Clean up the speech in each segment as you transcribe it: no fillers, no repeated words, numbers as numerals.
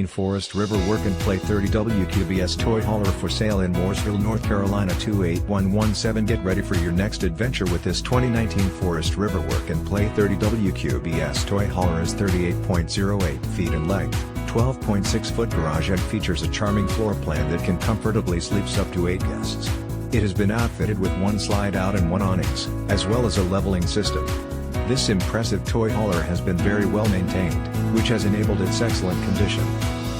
Forest River Work and Play 30 WQBS Toy Hauler for sale in Mooresville, North Carolina 28117. Get ready for your next adventure with this 2019 Forest River Work and Play 30 WQBS Toy Hauler. Is 38.08 feet in length, 12.6 foot garage, and features a charming floor plan that can comfortably sleeps up to 8 guests. It has been outfitted with 1 slide out and 1 awnings, as well as a leveling system. This impressive toy hauler has been very well maintained, which has enabled its excellent condition.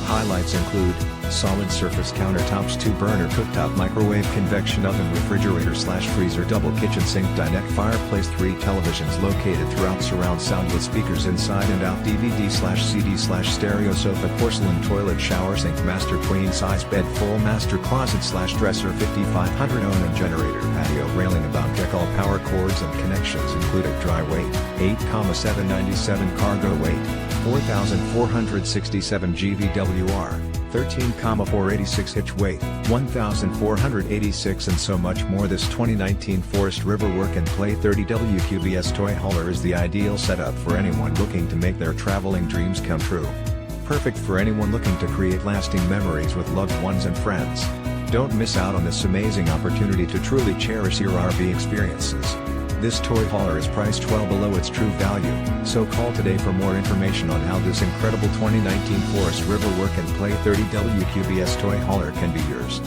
Highlights include solid surface countertops, 2-burner cooktop microwave, convection oven, refrigerator / freezer, double kitchen, SinkDinette, FireplaceThree televisions located throughout surround sound with speakers inside and out, DVD / CD / StereoSofaPorcelain toilet, ShowerSinkMaster, queen size bed, full master closet / dresser, 5500 Onan GeneratorPatio railing, Abound DeckAll power cords and connections included. Dry weight 8,797, cargo weight 4,467 GVWR 13,486, hitch weight 1,486, and so much more. This 2019 Forest River Work and Play 30 WQBS toy hauler is the ideal setup for anyone looking to make their traveling dreams come true. Perfect for anyone looking to create lasting memories with loved ones and friends. Don't miss out on this amazing opportunity to truly cherish your RV experiences. This toy hauler is priced well below its true value, so call today for more information on how this incredible 2019 Forest River Work and Play 30 WQBS toy hauler can be yours.